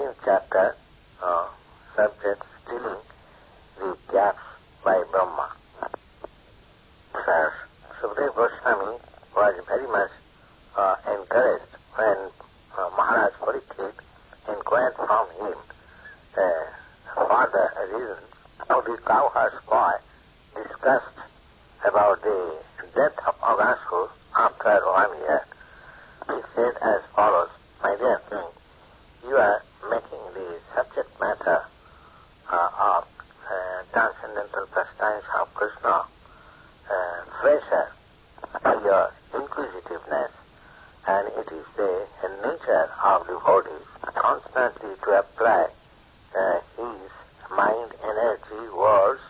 13th chapter, subject stealing the calves by Brahma. Sir, Śukadeva Gosvāmī was very much encouraged when Mahārāja Parīkṣit inquired from him for the reasons how the cowherd's boy discussed about the death of Aghāsura after 1 year. He said as follows: "My dear king, you are making the subject matter of transcendental pastimes of Kṛṣṇa fresher by your inquisitiveness, and it is the nature of devotees constantly to apply his mind, energy, words,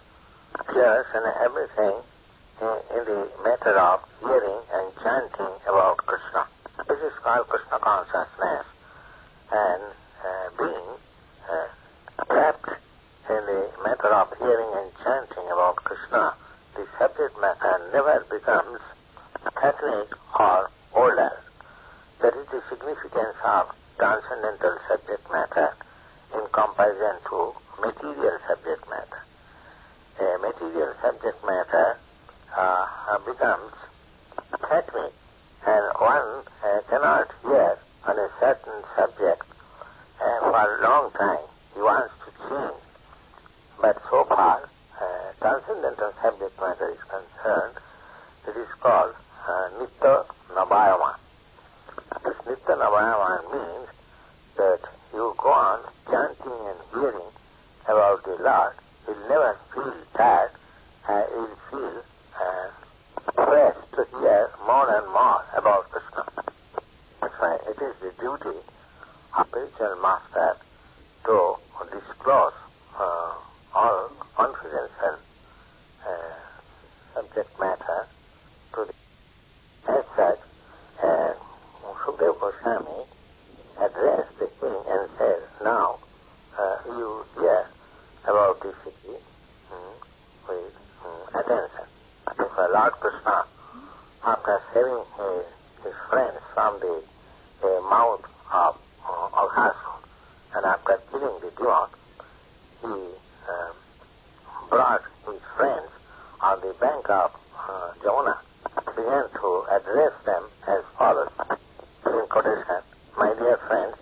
tears and everything in the matter of hearing and chanting about Krishna. This is called Krishna consciousness, and being trapped in the matter of hearing and chanting about Krishna, the subject matter never becomes hackneyed or older. That is the significance of transcendental subject matter in comparison to material subject matter. Material subject matter becomes hackneyed, and one cannot hear on a certain subject for a long time. He wants to change. But so far, transcendental subject matter is concerned, it is called nitya-nava-navāyamāna. This nitya-nava-navāyamāna means that you go on chanting and hearing about the Lord. You'll never feel tired. You'll feel fresh to hear more and more about Krishna. That's why it is the duty of spiritual master to disclose all confidential subject matter to the. As such, Śukadeva Gosvāmī addressed the king and said, "Now you hear about the city with attention. If Lord Krishna, after saving his friends from the mouth of Aghāsura, and after killing the demon, he brought his friends on the bank of Jamuna, began to address them as follows, in quotation: My dear friends,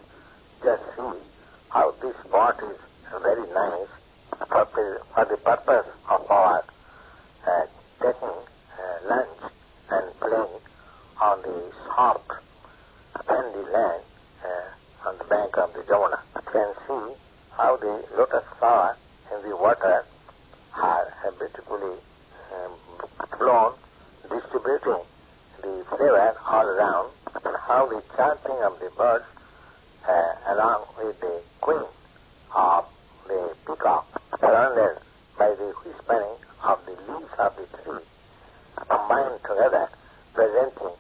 just see how this spot is very nice for the purpose of our taking lunch and playing on the soft sandy land on the bank of the Jamuna. You can see how the lotus flower in the water are beautifully blown, distributing the flavor all around, and how the chanting of the birds along with the queen of the peacock, surrounded by the whispering of the leaves of the tree, combined together, presenting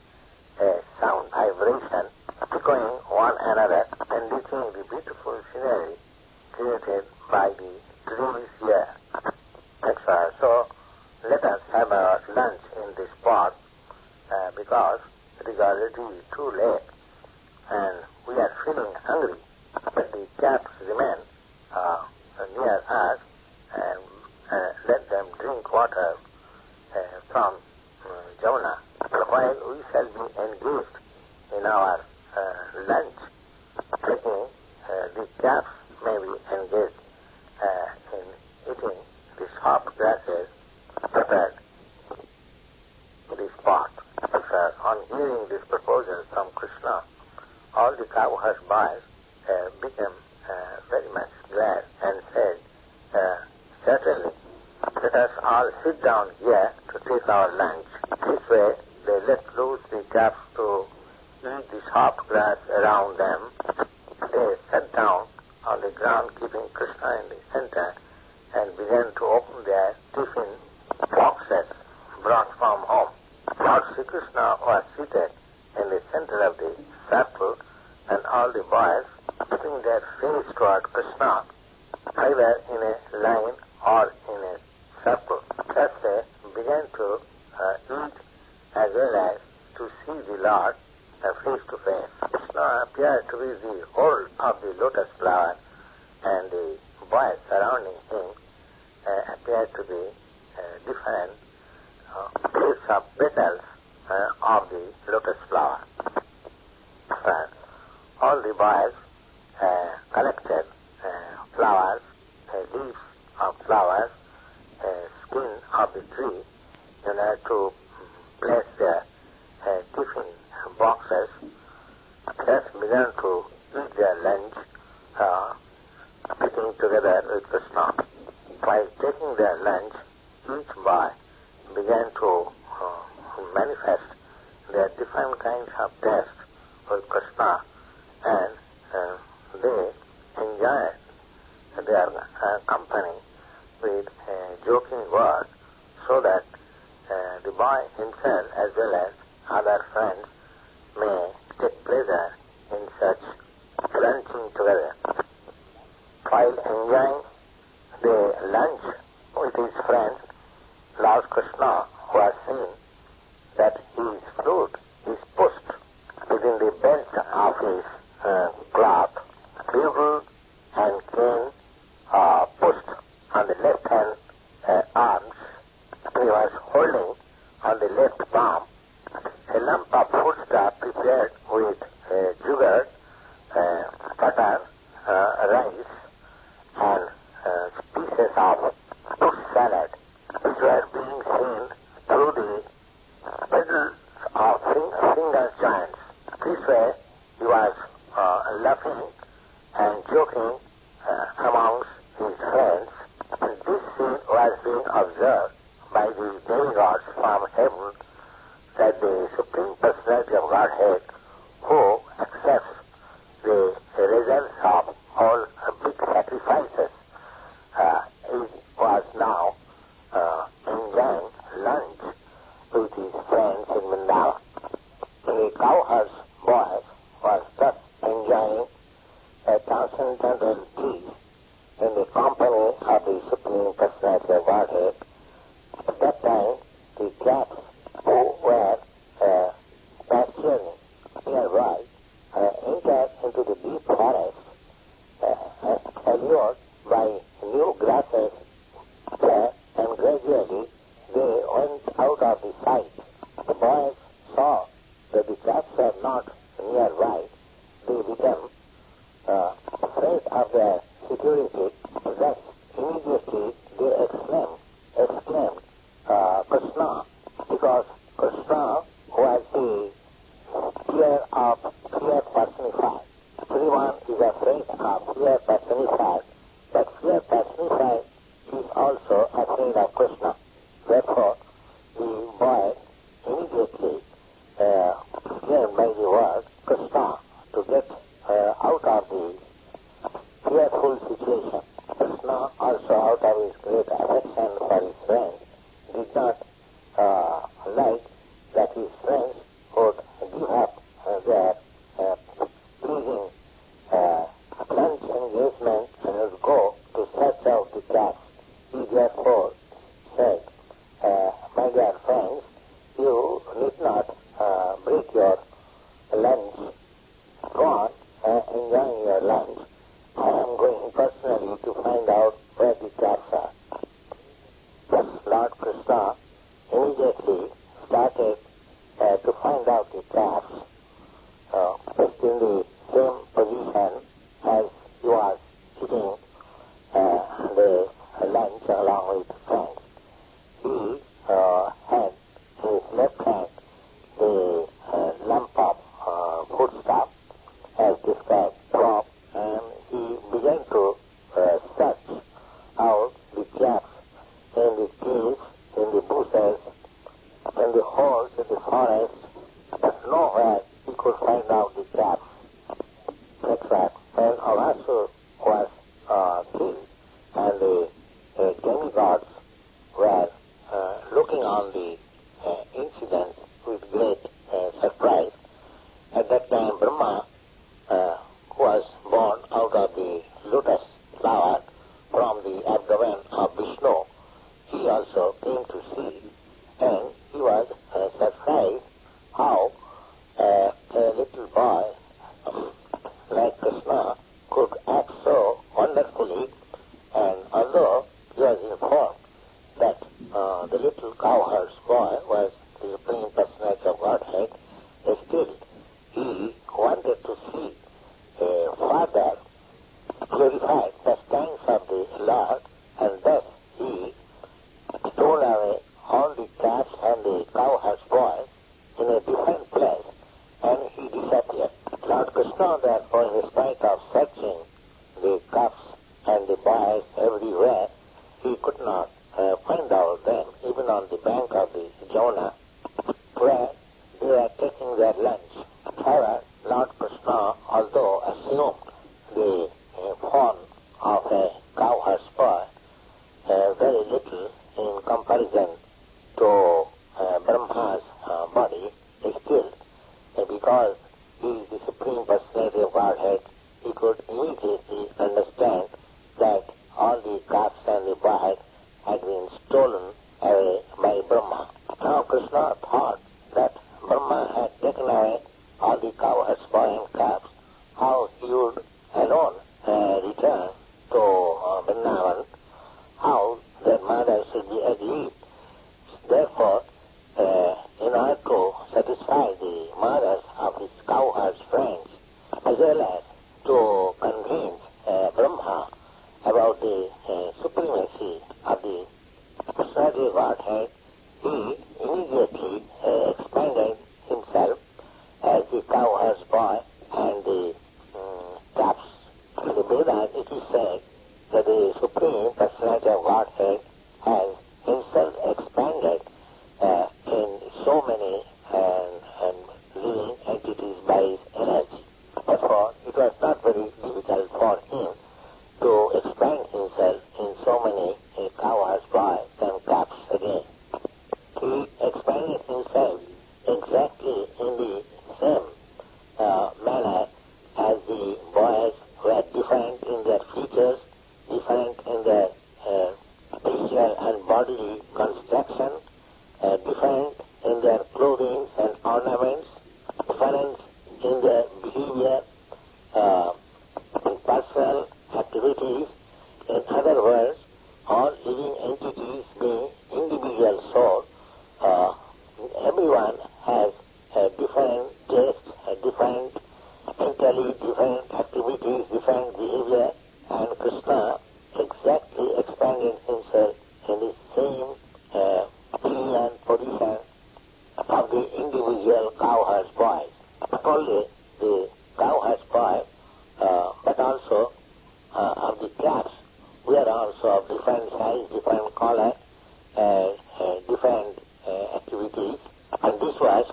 a sound vibration, echoing one another, and reaching the beautiful scenery created by the trees here, etc. So let us have our lunch in this spot because it is already too late and we are feeling hungry. But the calves remain near us, and let them drink water from Jamuna. While we shall be engaged in our lunch, taking the calves may be engaged in eating the soft grasses prepared in the spot." On hearing this proposal from Krishna, all the cowherd boys became very much glad and said, "Certainly, let us all sit down here to take our lunch." This way, they let loose the calves to eat the soft grass around them. They sat down on the ground, keeping Krishna in the center, and began to open their tiffin boxes brought from home. Lord Sri Krishna was seated in the center of the circle, and all the boys, keeping their face toward Krishna, either in a line or in a circle. Thus they began to eat as well as to see the Lord face to face. Krishna appeared to be the whole of the lotus flower, and the boys surrounding him appeared to be different types of petals of the lotus flower. All the boys collected flowers, leaves of flowers, skin of the tree, in order to place their tiffin boxes. Just began to eat their lunch, sitting together with Kṛṣna. While taking their lunch, each boy began to manifest their different kinds of taste with Kṛṣna, and they enjoyed their company with joking words, so that the boy himself as well as other friends may take pleasure in such lunching together. While enjoying the lunch with his friends, Lord Kṛṣna was seen that his flute is pushed within the belt of his cloth, bugle and cane pushed on the left hand arms. He was holding on the left palm a lump of foodstuff prepared with sugar, butter, rice, and pieces of fruit salad, which were being seen through the pedals of finger joints. This way he was laughing and joking amongst his friends, and this scene was being observed by the demigods from heaven, that the Supreme Personality of Godhead, who accepts the results of all big sacrifices, was now enjoying lunch with his friends in Vrindavan. The cowherd's boy was thus enjoying a transcendental tea in the company of the Supreme Personality of Godhead. At that time, the calves who were pasturing nearby entered into the deep forest, allured by new grasses there, and gradually they went out of the sight. The boys saw that the calves were not nearby. They became afraid of their security. Thus, immediately they exclaimed, Kṛṣna, because Kṛṣna was the fear personified. Everyone is afraid of fear personified, but fear personified is also afraid of Kṛṣna. Therefore, the boy immediately exclaimed by the word Kṛṣna to get out of the fearful situation. Kṛṣna, also out of his great affection for his friends, did not like that his friends would give up their pleasing lunch engagement and would go to search out the calves. He therefore said, my dear friends, you need not break your lunch. Go on enjoying your lunch. I am going personally to find out where the calves are. Thus Lord Kṛṣna immediately started to find out the calves, just in the same position as he was eating the lunch along with friends. He had in his left hand the lump of foodstuff, as described above, and he began to search out the calves in the caves, in the bushes, in the holes in the forest, but nowhere he could find out the calves. That's right. glorified pastimes of the Lord, and thus he stole away all the calves and the cowherd's boys in a different place, and he disappeared. Lord Kṛṣṇa, therefore, in spite of searching the calves and the boys everywhere, he could not find out them, even on the bank of the Jamuna, where they were taking their lunch. However, Lord Kṛṣṇa, although assumed the form of a cowherd's boy, very little in comparison to Brahma's body, still, because he is the Supreme Personality of Godhead, he could immediately understand that all the calves and the boys had been stolen away by Brahma. Now Kṛṣṇa thought that Brahma had taken away all the cowherds, boys and calves, how he would alone return to Vrindavan, how their mother should be aggrieved. Therefore, in order to satisfy the mothers of his cowherds' friends, as well as to convince Brahma about the supremacy of the personality of Godhead, he immediately expanded himself as the cowherd's boy and the calves. In the Vedas, it is said that the Supreme Personality of Godhead has himself expanded in so many living entities by his energy. Therefore, it was not very difficult for him to expand himself in so many cowherds, boys and calves again. He expanded himself exactly in the same manner as the boys were different in their features, different in their physical and bodily construction, different in their clothing and ornaments, different in their behavior, in personal activities. In other words, all living entities being individual soul, everyone has a different taste, a different mentally, different activities, different behavior, and Kṛṣṇa exactly expanded himself in the same being and position of the individual cowherd's boys. Not only the cowherd's boy, but also of the calves, we are also of different size, different color, different activities, and this was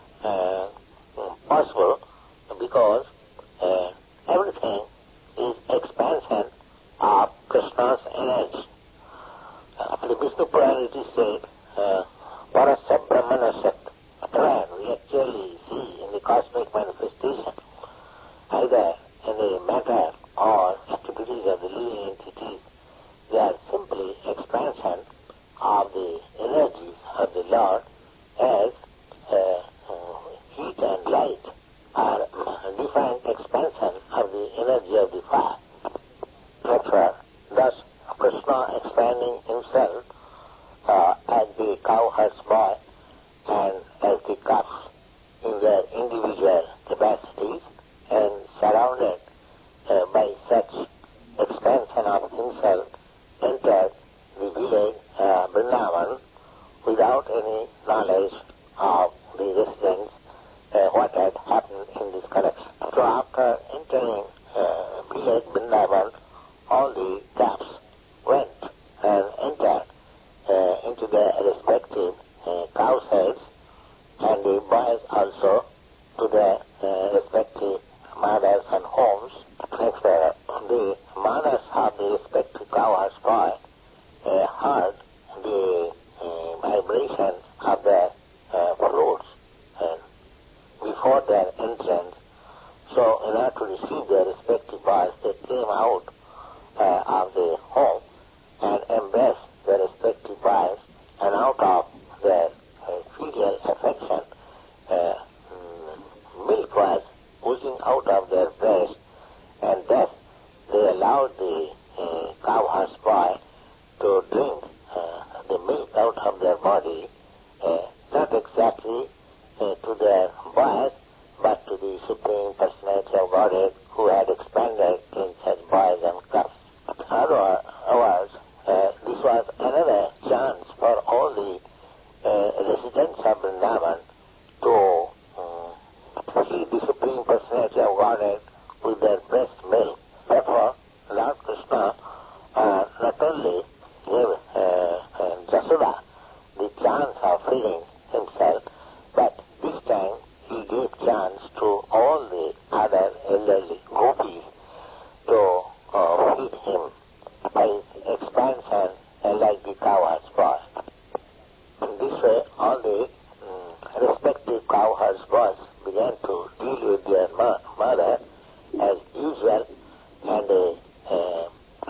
possible because everything is expansion of Kṛṣṇa's energy. The Vishnu Purana it is said, Parasya Brahmanasya, where we actually see in the cosmic manifestation, either in the matter or activities of the living entities, they are simply expansion of the energies of the Lord, as heat and light are different expansion of the energy of the fire. Therefore, thus Kṛṣṇa expanding himself as the cowherd's boy and as the calves in their individual capacities, and surrounded by such expansion of himself, entered the village Vrindavan without any knowledge of the residents what had happened in this connection. So after entering village Vrindavan, all the calves went and entered into their respective cow heads, and the boys also to their respective mothers and homes. Next, the mothers of the respective cowherds boy heard the vibration of their flutes before their entrance. So in order to receive their respective boys, they came out of the home and embraced their respective boys, and out of their filial affection, milk was oozing out of their breast, and thus they allowed the cowherd's boy to drink the milk out of their body, not exactly to their boys, but to the Supreme Personality of Godhead, who had expanded in such boys and calves.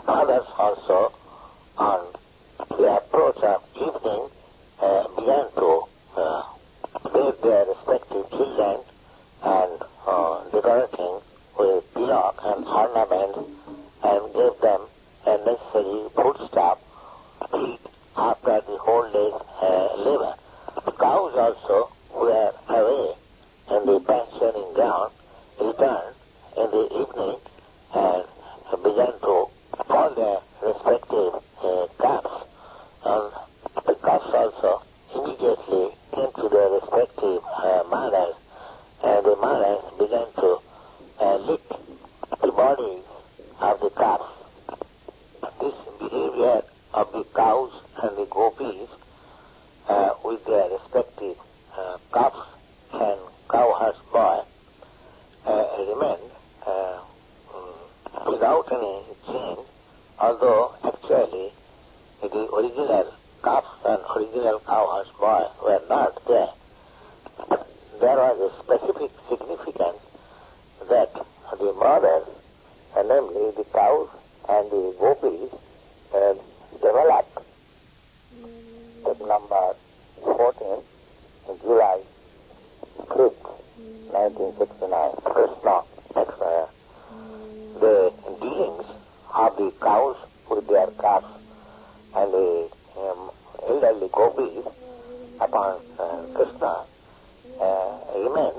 mothers also, on the approach of evening, began to bathe their respective children and decorating with tilak and ornaments, and gave them a necessary foodstuff to eat after the whole day's labor. The cows also were away in the pasturing ground, returned in the evening and began to call their respective calves. And the calves also immediately came to their respective mothers, and the mothers began to lick the bodies of the calves. This behavior of the cows and the gopis with their respective calves and cowherd's boy remained without any change, although actually the original calves and original cowherd's boy were not there. There was a specific significance that the mothers, namely the cows and the gopis, developed. Step number 14, July 5th, 1969, Kṛṣna. The dealings of the cows with their calves and the elderly gopis upon Kṛṣna remain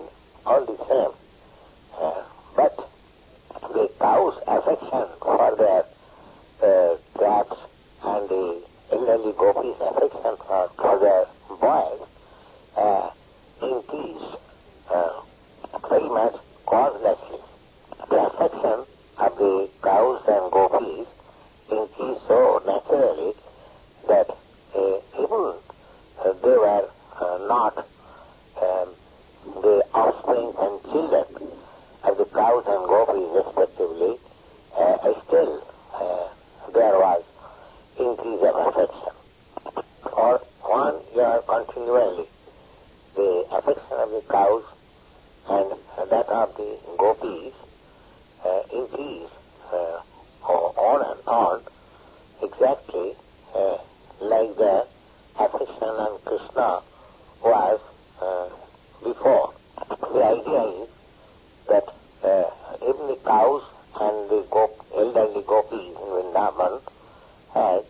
all the same. But the cows' affection for their calves and the elderly gopis' affection for their boys increased very much causelessly. The affection of the cows and gopis increased so naturally that even they were not the offspring and children of the cows and gopis respectively, still there was increase of affection. For 1 year continually, the affection of the cows and that of the gopis increased on and on, exactly like the affection on Kṛṣna was before. The idea is that even the cows and the elderly gopis in Vrindavan had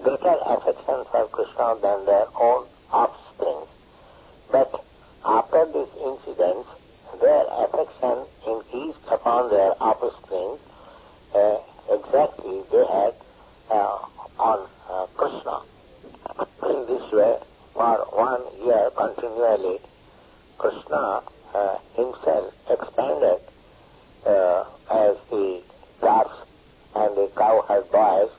greater affection for Kṛṣna than their own offspring. But after this incident, their affection increased upon their offspring exactly they had on Kṛṣna. In this way, for 1 year continually, Kṛṣna himself expanded as the calves and the cowherd boys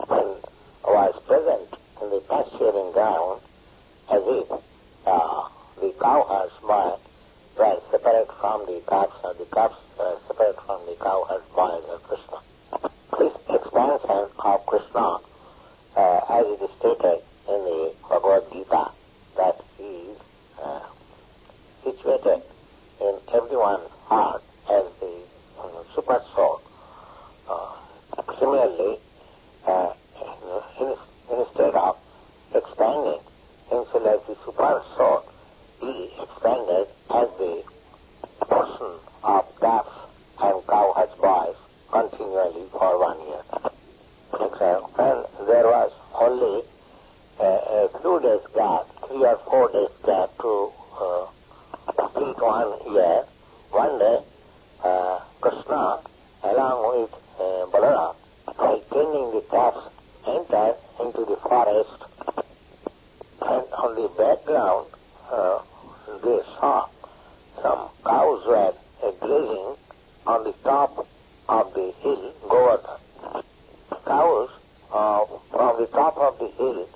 and was present in the pasturing ground as if the cowherd's boy were separate from the calves or the calves were separate from the cowherd boys of Kṛṣna. This expansion of Kṛṣna, as it is stated in the Bhagavad Gita, that he is situated in everyone's heart as the super soul. Similarly, instead of expanding himself as the super soul, he expanded as the person of calves and cowherd boys continually for 1 year. And there was only a few days gap, 3 or 4 days gap to complete 1 year. One day, Kṛṣna, along with Balaram, by tending the calves, entered into the forest, and on the background they saw some cows were grazing on the top of the hill, Govardhan. Cows from the top of the hill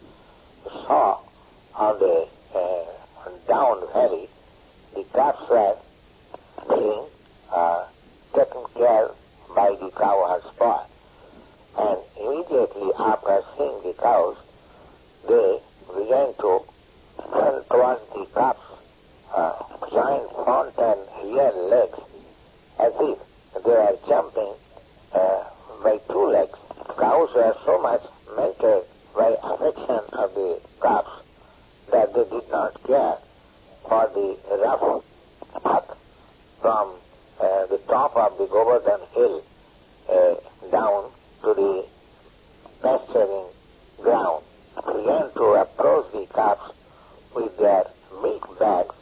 saw on the down valley the calves were being taken care by the cowherd's boy. And immediately after seeing the cows, they began to run towards the calves, joint front and rear legs, as if they were jumping by were so much melted by affection of the calves that they did not care for the rough path from the top of the Govardhan hill down to the pasturing ground. Began to approach the calves with their milk bags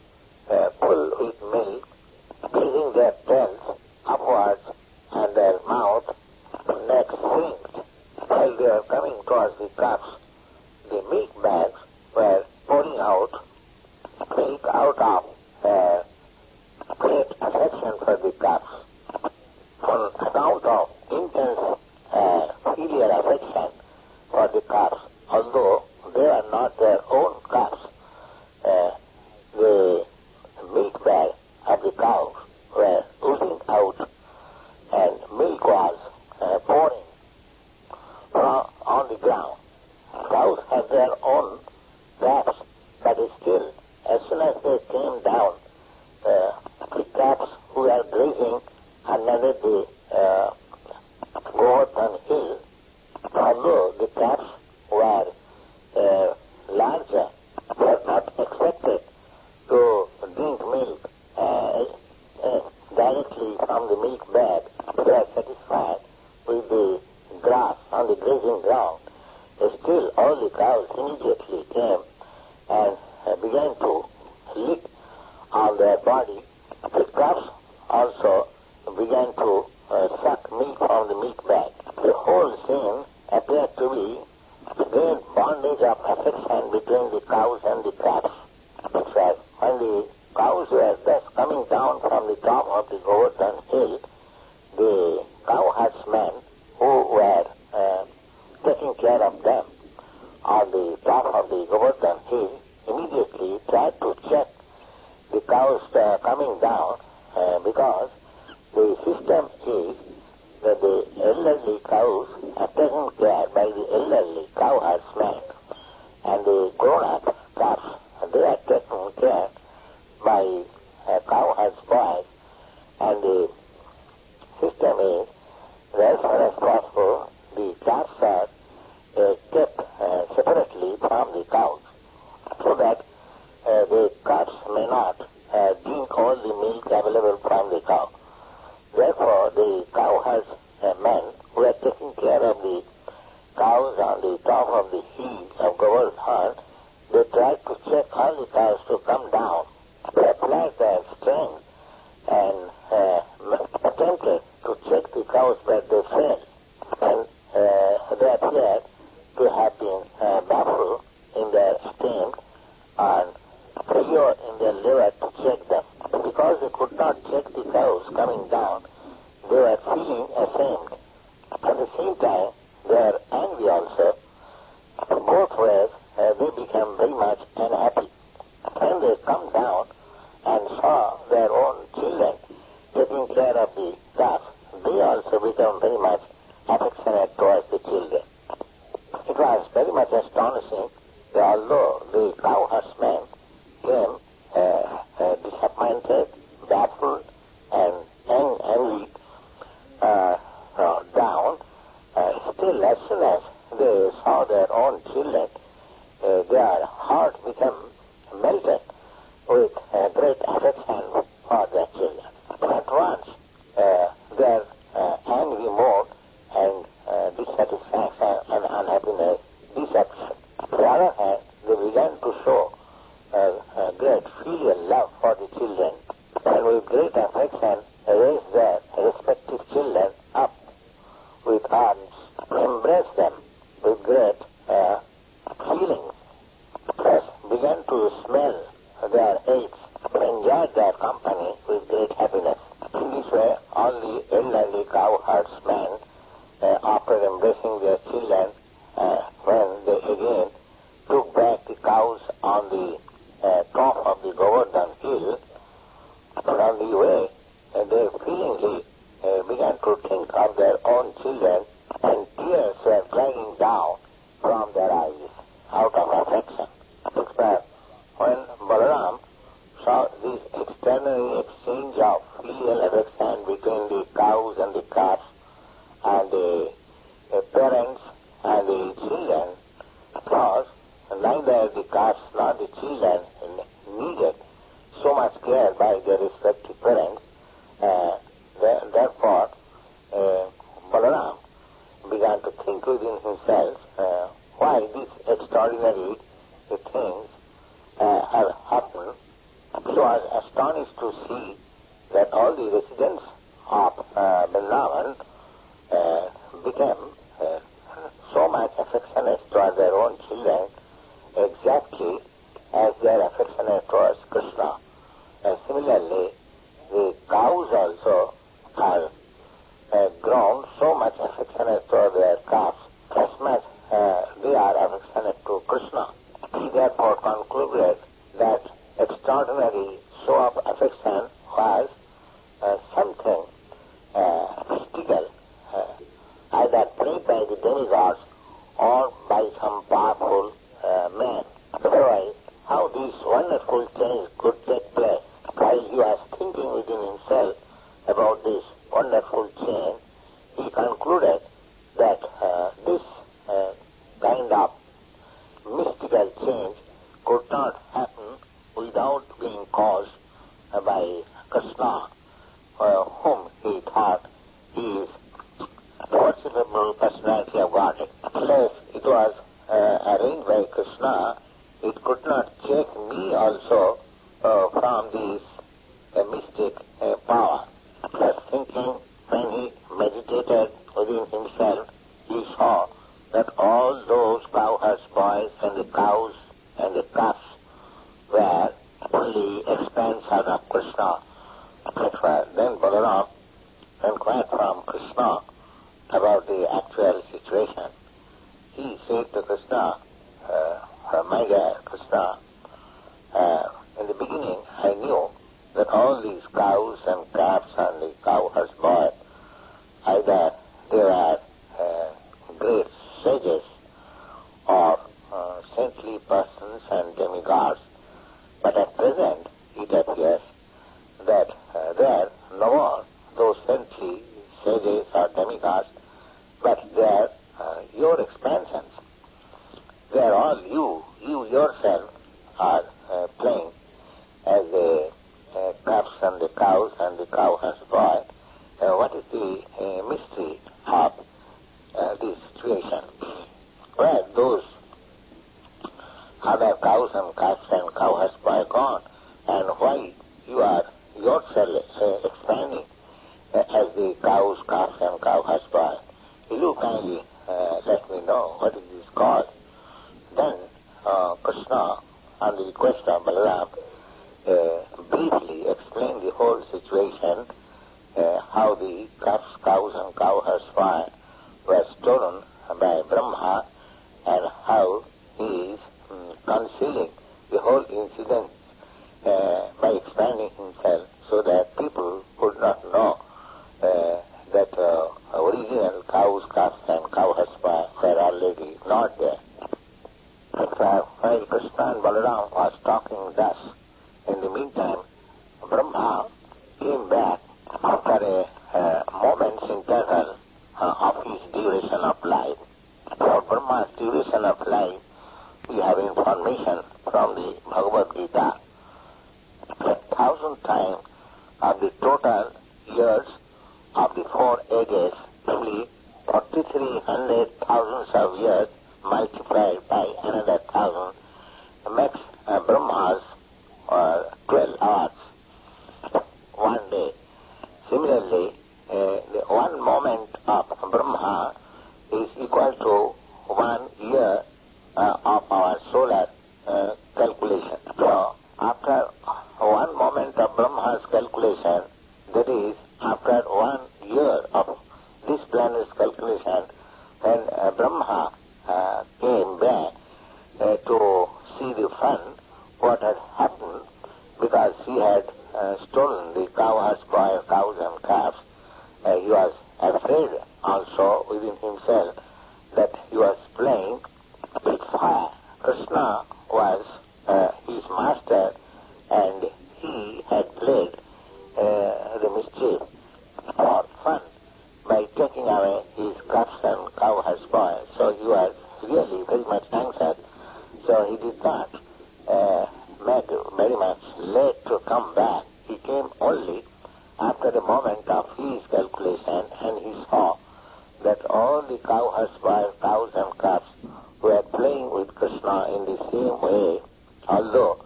full with milk, raising their tails upwards and their mouth, neck slinked. While they were coming towards the calves, the milk bags were pouring out milk out of great affection for the calves. On account of intense filial affection for the calves, although they are not their own calves, the milk bag of the cows were oozing out and milk was pouring on the ground. Cows have their own calves, but still, as soon as they came down, the calves who were grazing underneath the Govardhan hill, although the calves were larger, were not expected to drink milk directly from the milk bag. They are satisfied with the grass on the grazing ground. Still, all the cows immediately came and began to lick on their body. The calves also began to suck milk from the milk bag. The whole scene appeared to be a great bondage of affection between the cows and the calves. Because when the cows were thus coming down from the top of the Govardhan hill, the cowherdsmen who were taking care of them on the top of the Govardhan hill immediately tried to check the cows coming down because the system is that the elderly cows are taken care by the elderly cowherdsmen, and the grown-up calves, they are taken care by cowherds boys, and the system is that as far as possible the calves are kept separately from the cows, so that the calves may not drink all the milk available from the cow. Therefore, the cowherds men who are taking care of the cows on the top of the hill of Govardhan, they tried to check all the cows to come down. They applied their strength and attempted to check the cows, but they failed. And they appeared to have been baffled in their attempt and failure in their liver to check them. Because they could not check the cows coming down, they were feeling ashamed. At the same time, they were angry also. Both ways, they became very much unhappy. When they come down and saw their own children taking care of the calves, they also became very much affectionate towards the children. It was very much astonishing that although the cowherdsmen came disappointed, baffled, and angry down, still as soon as they saw their own children, their heart became melted with great affection for their children. At once, their angry mood and dissatisfaction and unhappiness disappeared. On the other hand, they began to show great filial love for the children, and with great affection raised their respective children up with arms, embraced them with great feelings, thus began to smell their aids, enjoyed their company with great happiness. In this way, all the elderly cowherdsmen, after embracing their children, when they again took back the cows on the top of the Govardhan hill, on the way, they feelingly began to think of their own children, and tears were draining down from their eyes out of affection. But when Balaram saw this extraordinary exchange of filial affection between the cows and the calves, and the parents became so much affectionate towards their own children, exactly as they are affectionate towards Krishna. And similarly, the cows also have grown so much affectionate toward their calves as much they are affectionate to Krishna. He therefore concluded that extraordinary show of affection was something mystical, either played by the demigods or by some powerful man. Otherwise, how this wonderful change could take place? While he was thinking within himself about this wonderful change, he concluded that this kind of mystical change could not happen without being caused by Kṛṣṇa, whom he thought is the worshipable personality of Godhead. Unless it was arranged by Kṛṣṇa, it could not take me also from this mystic power. Just thinking, when he meditated within himself, he saw that all those cowherd boys and the cows and the calves were only expansion of Kṛṣṇa. Then Balaram inquired from Kṛṣṇa about the actual situation. He said to Kṛṣṇa, my dear Kṛṣṇa, in the beginning I knew that all these cows and calves and the cowherd boys, either they were great sages or saintly persons and demigods, but at present it appears that they are no more those saintly sages or demigods, but they are your expansions. They are all you. You yourself are playing as the calves and the cows and the cowherd boy. What is the mystery of this situation? Where those other cows and calves and cowherd boy gone, and why you are yourself expanding as the cows, calves and cowherd boy? Will you kindly let me know what is this cause? Then Kṛṣṇa, on the request of Balaram, briefly explained the whole situation, how the calves, cows and cowherd were stolen by Brahma, and how he is concealing the whole incident by expanding himself so that people would not know that original cows, calves and cowherd were already not there. While Kṛṣṇa and Balaram was talking thus, in the meantime, Brahma came back after a moment's interval of his duration of life. For Brahma's duration of life, we have information from the Bhagavad Gita. 1,000 times of the total years of the 4 ages, only 4,300,000 of years multiplied by another 1,000 makes Brahma's 12 hours one day. Similarly, the one moment of Brahma is equal to 1 year of our solar calculation. So, after one moment of Brahma's calculation, that is, after 1 year of this planet's calculation, when Brahma came back to see the fun, what had happened, because he had stolen the cows and calves, he was afraid also within himself that he was playing with fire. Kṛṣṇa was his master, and he had played the mischief for fun by taking away his calves and cowherd boys. So he was really very much anxious. So he did not make very much late to come back. He came only after the moment of his calculation, and he saw that all the cowherd boys, cows and calves were playing with Kṛṣṇa in the same way, although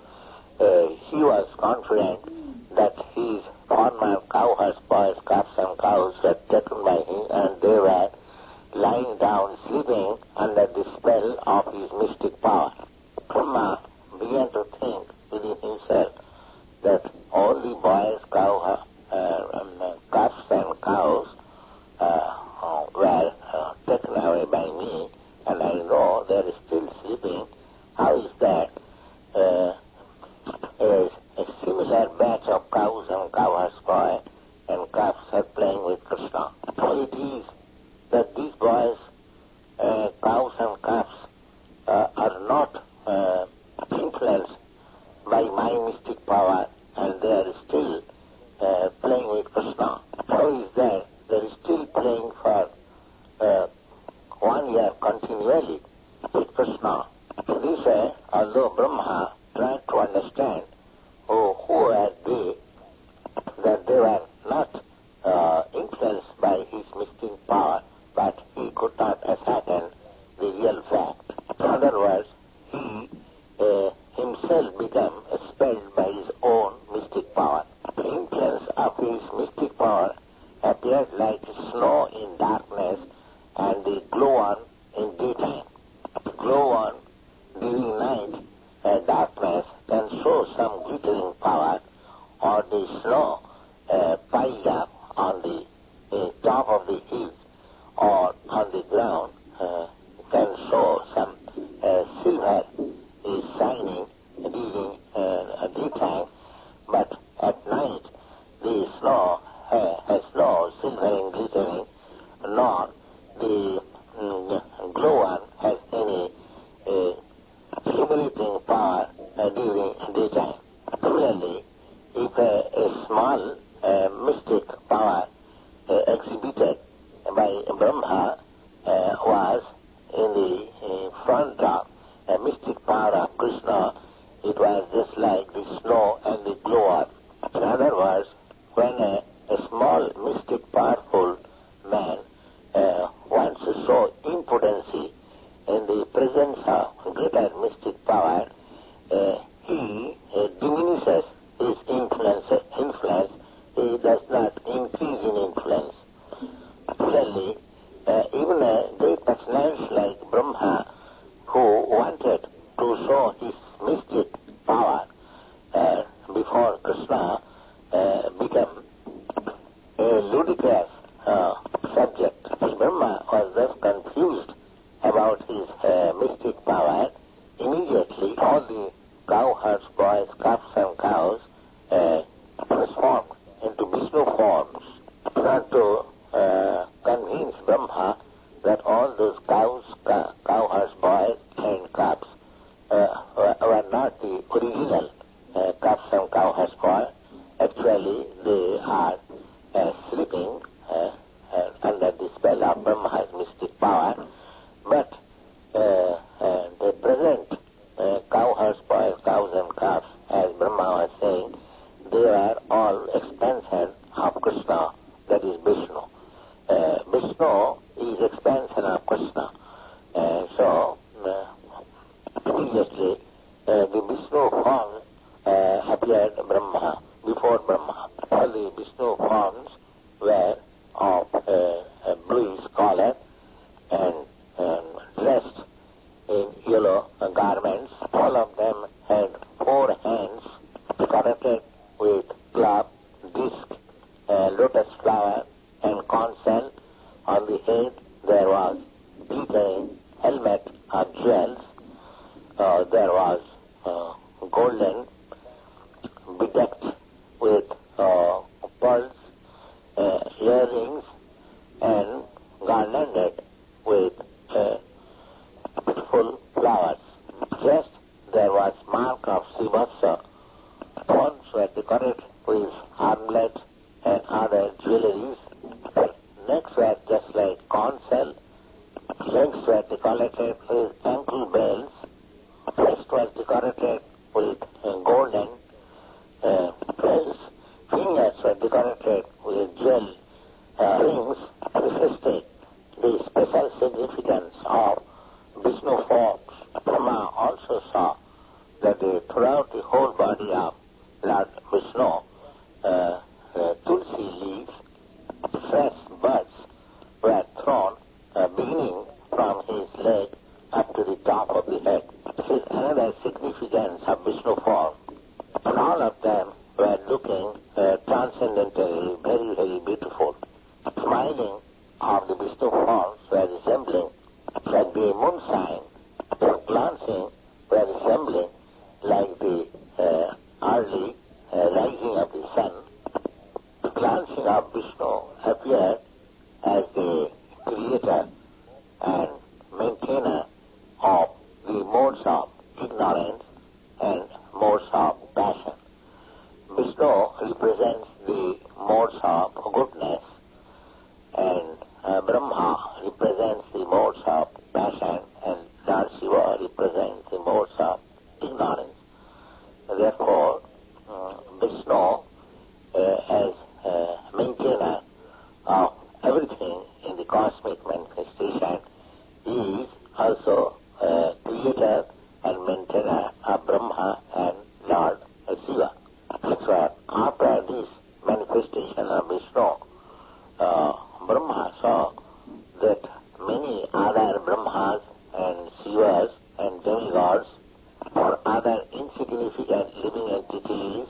he was confident that his former cowherd boys, calves and cows were taken by him, and they were lying down, sleeping under the spell of his mystic power. Brahma began to think within himself that all the boys, calves and cows were taken away by me, and I know they are still sleeping. How is that? A similar batch of cows and cowherds boy and calves are playing with Krishna. So it is that these boys, cows and calves, are not influenced by my mystic power, and they are still playing with Krishna. How is that? They are still playing for 1 year continually with Krishna. This way, although Brahma tried to understand who are they, that they were not influenced by his mystic power, but he could not ascertain the real fact. In other words, he himself became spelled by his own mystic power. The influence of his mystic power appeared like snow in darkness and the glow-on in daytime. The glow-on during night darkness can show some glittering power, or the snow piled up on the top of the hill or on the ground can show some silver is shining during daytime, but at night the snow has no silvering glittering, nor the glow-on has any illuminating power during daytime. Similarly, if a small mystic power exhibited by Brahma was in the front of a mystic power of Krishna, it was just like the snow and the glow-on. In other words, when a small mystic powerful man wants to show impotency in the presence of greater mystic power, he diminishes his influence. He does not increase in influence. Similarly, even a great personality like Brahma, who wanted to show his mystic power before Kṛṣṇa, became a ludicrous subject. Brahma was thus confused about his mystic power. Immediately, all the cowherds, boys, calves and cows transformed into Vishnu forms, not to convince Brahma that all those cows, cowherds, boys and calves were not the original calves and cowherds boys. Actually, they are sleeping under the spell of Brahma's mystic power, but the present cowherds, boys, cows and calves, as Brahma was saying, they are all expansion of Kṛṣṇa, that is Vishnu. Vishnu is expansion of Kṛṣṇa. So, previously, the Vishnu form appeared Brahma, before Brahma. All the Vishnu forms were of bluish color and dressed in yellow garments. All of them had 4 hands decorated with club, disc, lotus flower and conch shell. On the head there was glittering helmet of jewels. There was golden, bedecked with pearls, earrings, and garlanded with beautiful flowers. Just there was mark of Srivasa. Horns were decorated with armlets and other jewelries. Necks were just like conch shell. Legs were decorated with ankle bells. Breast was decorated with golden bells. Fingers were decorated with jewel rings, reflecting the special significance of Vishnu forms. Brahma also saw that throughout the whole body of Lord Vishnu, tulsi leaves, fresh buds were thrown beginning from his leg up to the top of the head. This is another significance of Vishnu form. And all of them were looking transcendentally very, very beautiful. Smiling of the Vishnu forms were resembling like the moon sign. Glancing were resembling like the early rising of the sun. The glancing of Vishnu appeared as the creator and maintainer of the modes of ignorance and modes of passion. Vishnu represents the modes of goodness, and Brahma represents the modes of passion, and Lord Shiva represents the modes of ignorance. Therefore, Vishnu, as maintainer of everything in the cosmic manifestation, is also creator and maintainer of Brahma and Lord Shiva. So after this manifestation of Vishnu, Brahma saw that many other Brahmas and Shivas and demigods or other insignificant living entities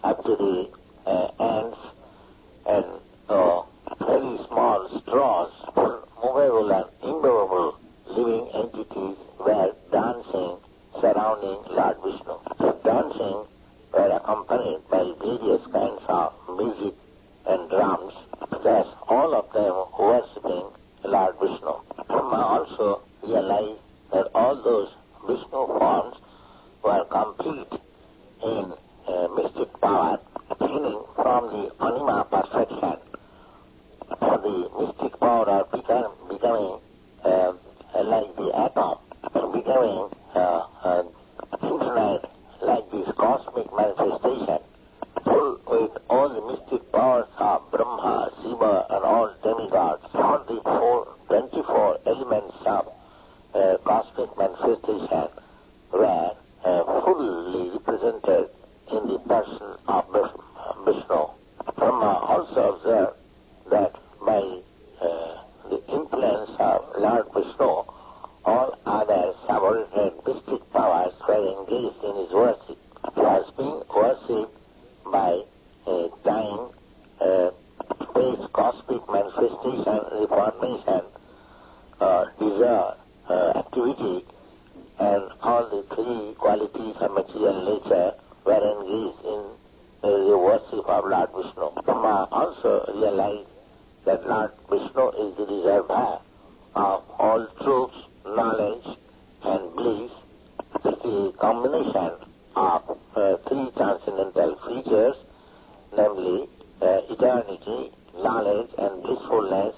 up to the ants and very small straws, movable and immovable living entities were dancing surrounding Lord Vishnu. The dancing were accompanied by various kinds of music and drums, thus all of them worshipping Lord Vishnu. Brahma also realized that all those Vishnu forms were complete in mystic power, beginning from the anima perfection. The mystic power of becoming like the atom, becoming infinite like this cosmic manifestation, full with all the mystic powers of Brahma, Shiva and all demigods, all the 24 elements of cosmic manifestation were fully represented in the person of Vishnu. Brahma also observed that by the influence of Lord Vishnu, all other subordinate mystic powers were engaged in his worship. He was being worshipped by time, space, cosmic manifestation, reformation, desire, activity, and all the three qualities of material nature were engaged in the worship of Lord Vishnu. Brahma also realized that Lord Vishnu is the reservoir of all truths, knowledge, and bliss. It's the combination of three transcendental features, namely eternity, knowledge, and blissfulness.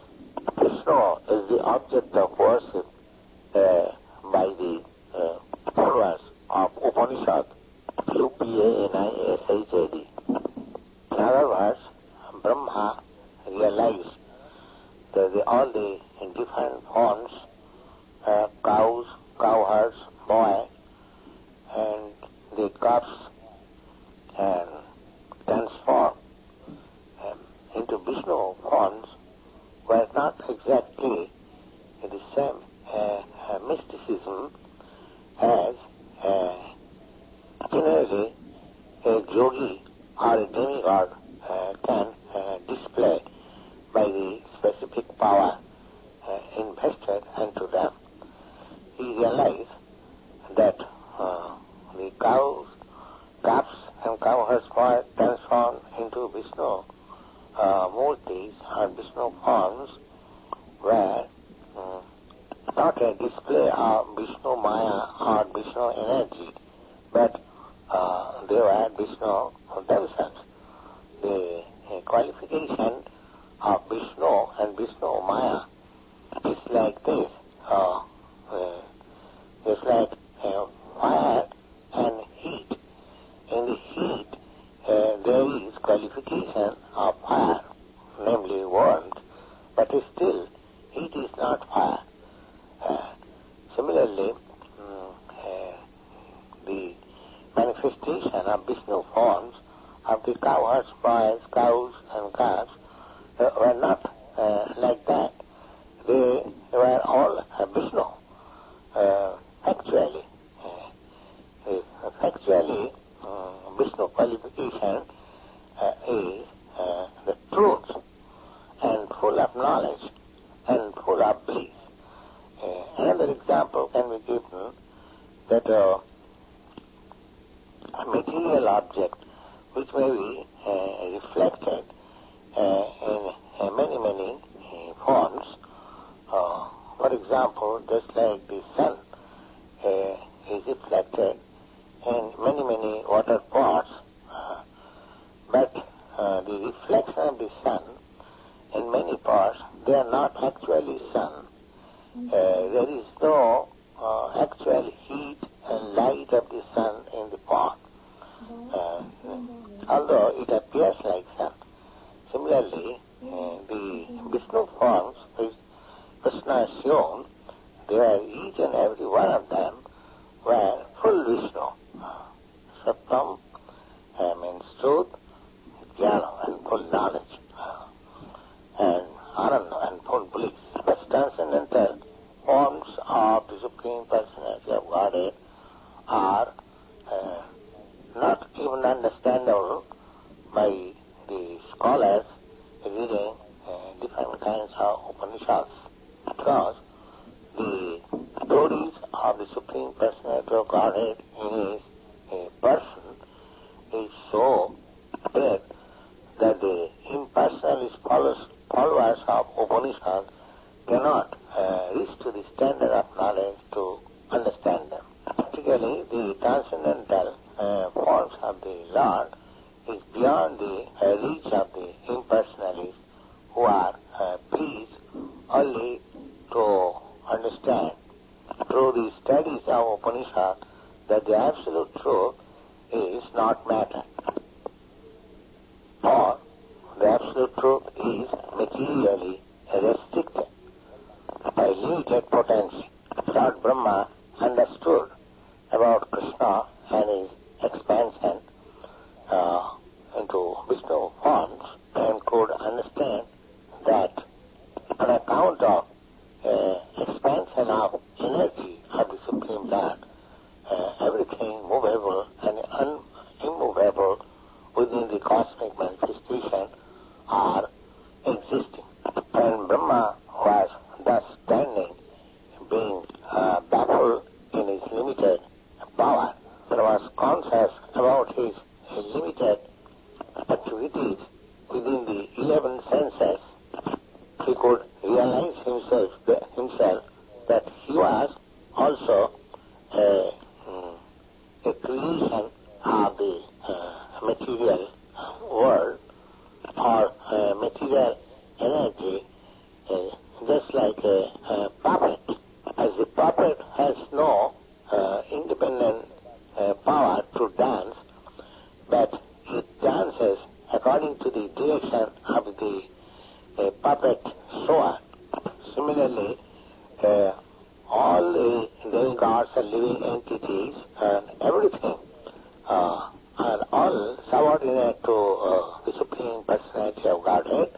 Vishnu is the object of worship by the followers of Upanishad, Upanishad. In other words, Brahma realized that all the different forms, cows, cowherds, boy, and the calves, and transformed into Vishnu forms were not exactly the same mysticism as generally a yogi or a demigod can display by the specific power invested into them. He realized that the cows, calves, and cowherds were transformed into Vishnu murtis or Vishnu forms were not a display of Vishnu Maya or Vishnu energy, but they were Vishnu themselves. The qualification of Vishnu and Vishnu Maya is like this. It's like fire and heat. In the heat, there is qualification of fire, namely warmth, but still heat is not fire. Similarly, the manifestation of Vishnu forms of the cowherds, boys, cows, and calves were not like that. They were example can be given that a material object which may be reflected in many forms. For example, just like the sun is reflected in many water pots, but the reflection of the sun in many parts, they are not actually sun. There is no actual heat and light of the sun in the pot, although it appears like sun. Similarly, the Vishnu forms which Kṛṣṇa has shown, they are each and every one of them were full Vishnu. Sattam means truth, jnana and full knowledge, and ananda and full bliss. The transcendental forms of the Supreme Personality of Godhead are not even understandable by the scholars reading different kinds of Upanishads, because the stories of the Supreme Personality of Godhead in his person is so great that the impersonalist followers of Upanishads cannot reach to the standard of knowledge to understand them. Particularly, the transcendental forms of the Lord is beyond the reach of the impersonalists who are pleased only to understand through the studies of Upanishad that the absolute truth is not matter, or the absolute truth is materially restricted by limited potency. Lord Brahma understood about Kṛṣṇa and his expansion into Vishnu forms and could understand that on account of expansion of energy of the Supreme Lord, everything movable and immovable within the cosmic manifestation are existing. And Brahma was thus standing, being baffled in his limited power, but was conscious about his limited activities within the 11 senses. He could realize himself that he was also a creation of the material world or material energy, just like a puppet. As the puppet has no independent power to dance, but it dances according to the direction of the puppet shower. Similarly, all the demigods and living entities and everything are all subordinate to the Supreme Personality of Godhead,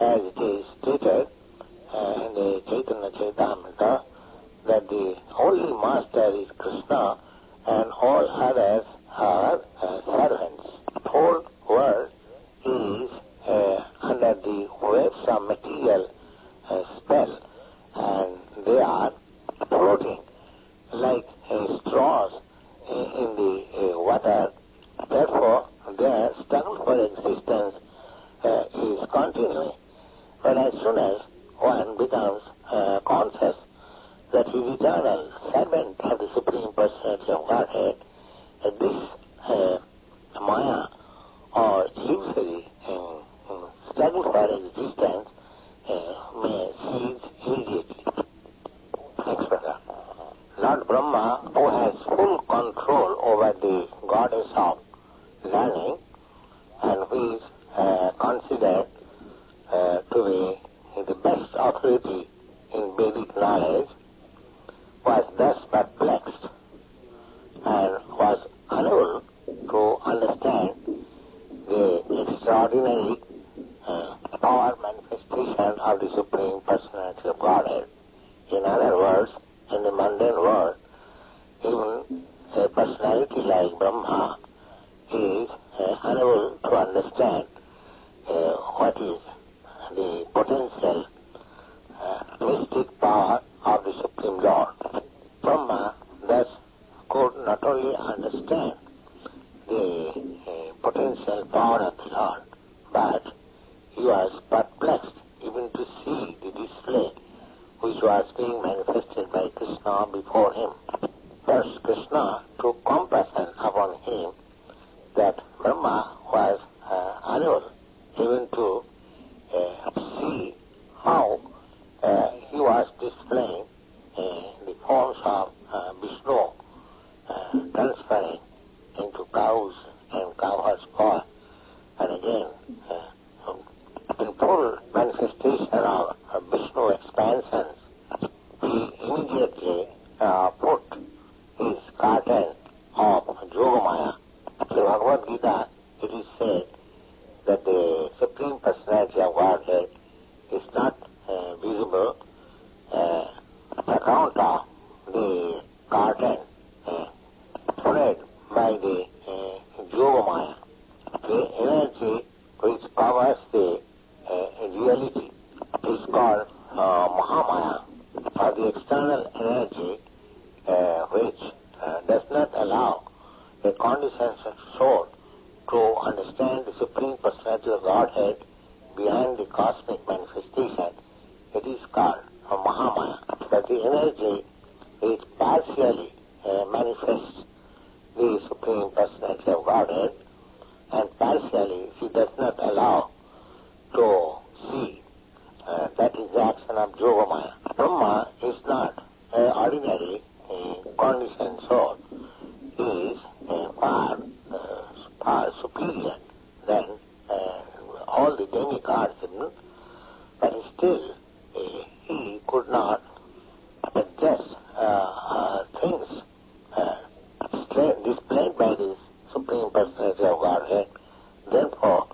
as it is stated in the Chaitanya Charitamrita that the only master is Kṛṣṇa and all others are servants. The whole world is under the waves of material spell, and they are floating like straws in the water. Therefore, their struggle for existence is continuing. But as soon as one becomes conscious that he is eternal servant of the Supreme Personality of Godhead, this Maya or illusory struggle for existence may cease immediately. Next paragraph. Lord Brahma, who has full control over the goddess of learning and who is considered to be the best authority in Vedic knowledge, was thus perplexed and was unable to understand the extraordinary power manifestation of the Supreme Personality of Godhead. In other words, in the mundane world, even a personality like Brahma is unable to understand what is the potential mystic power of the Supreme Lord. before him. Thus Kṛṣṇa took compassion upon him that Brahma was unable even to see how he was displaying the forms of Vishnu transferring into cows and cowherds' paw. And again, in full manifestation of Vishnu expansions, he immediately put his curtain of Yogamaya. In Bhagavad Gita, it is said that the Supreme Personality of Godhead is not visible on account of the curtain spread by the Yogamaya. The energy which covers the reality is called Mahārāja, or the external energy which does not allow a conditioned soul to understand the Supreme Personality of Godhead behind the cosmic manifestation. It is called Mahārāja. But the energy which partially manifests the Supreme Personality of Godhead, and partially she does not allow to see. That is the action of Yogamaya. Brahma is not an ordinary conditioned soul. He is far superior than all the demigods, but still he could not adjust things displayed by the Supreme Personality of Godhead. Therefore,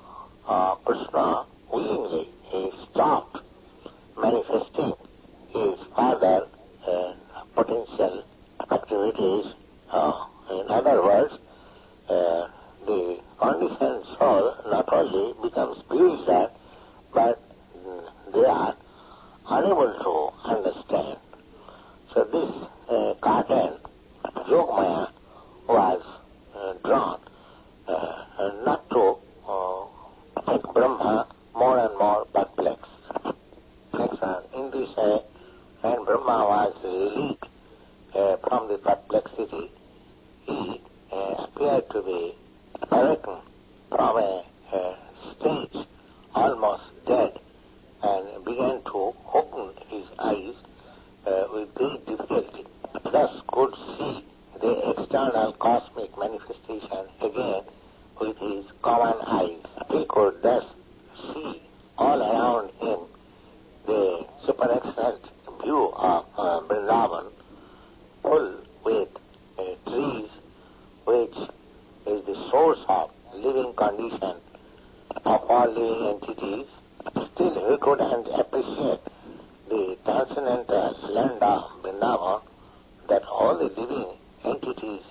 Kṛṣṇa willingly stopped manifesting his further potential activities. In other words, the conditioned soul not only becomes spiritual, but they are unable to understand. So this curtain, Yogamaya, was drawn not to make Brahma more and more perplexed. Next one, in this way, when Brahma was relieved from the perplexity, he appeared to be awakened from a stage almost dead and began to open his eyes with great difficulty. Thus could see the external cosmic manifestation again with his common eyes. He could thus see all around him the super excellent view of Vrindavan, full with trees, which is the source of living condition of all living entities. Still he could appreciate the transcendental splendor of Vrindavan, that all the living entities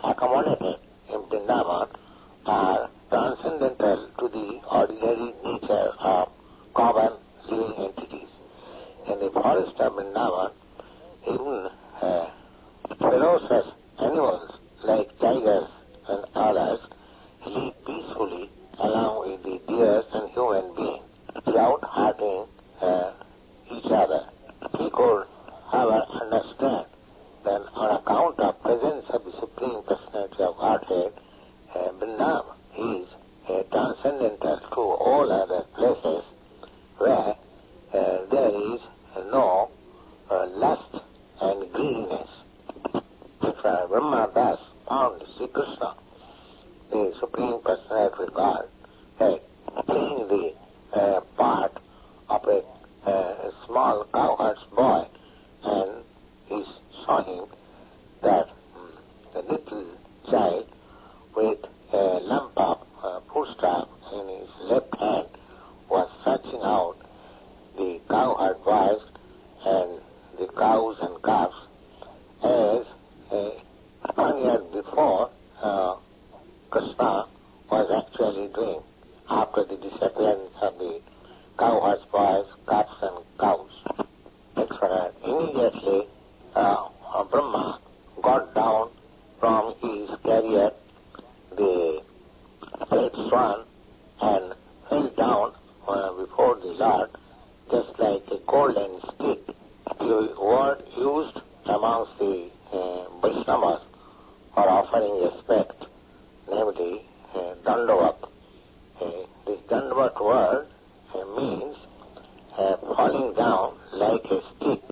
accommodated in Vrindavan are transcendental to the ordinary nature of common living entities. In the forest of Vrindavan, even ferocious animals like tigers and others live peacefully along with the deers and human beings without hurting each other. He could, however, understand that on account of presence of the Supreme Personality of Godhead, Brahma is transcendental to all other places where there is no lust and greediness. If Brahma thus found Sri Kṛṣṇa, the Supreme Personality of Godhead, playing the part of a small cowherd's boy, and he saw him that the little child with a lump of foodstuff in his left hand was searching out the cowherd boys and the cows and calves, as 1 year before Kṛṣṇa was actually doing after the disappearance of the cowherd boys, calves and cows. Immediately Brahma got down from his chariot, the great swan, and fell down before the Lord just like a golden stick. The word a stick.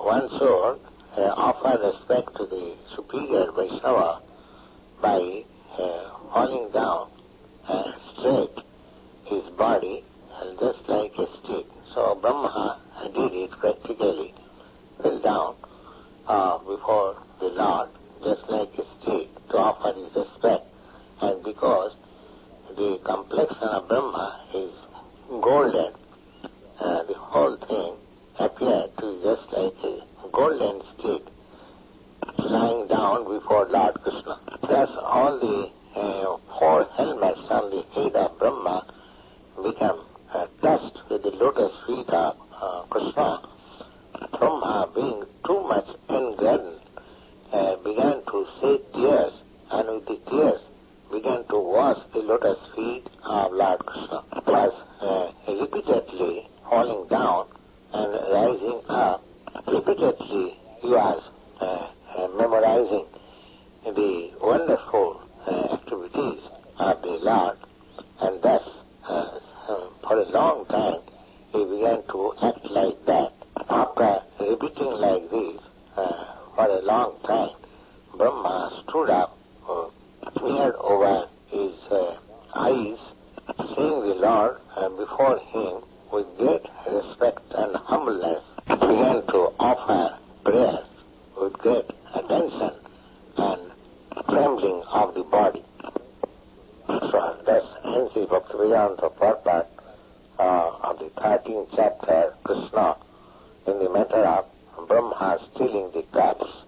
One should offer respect to the superior Vaishnava by falling down straight his body just like a stick. So Brahma did it practically. Fell down before the Lord just like a stick to offer his respect. And because the complexion of Brahma is golden, the whole thing appeared to be just like a golden stick lying down before Lord Krishna. Thus all the four helmets on the head of Brahma become touched with the lotus feet of Kṛṣṇa. Brahma, being too much engrossed, began to shed tears, and with the tears began to wash the lotus feet of Lord Krishna. Thus, repeatedly falling down and rising up, repeatedly he was memorizing the wonderful activities of the Lord, and thus for a long time he began to act like that. After repeating like this for a long time, Brahma stood up, smeared over his eyes, seeing the Lord before him with great respect and humbleness, began to offer prayers with great attention and trembling of the body. So thus ends the Bhakti-Vedanta Prabhupada of the 13th chapter, Kṛṣṇa, in the matter of Brahma stealing the calves.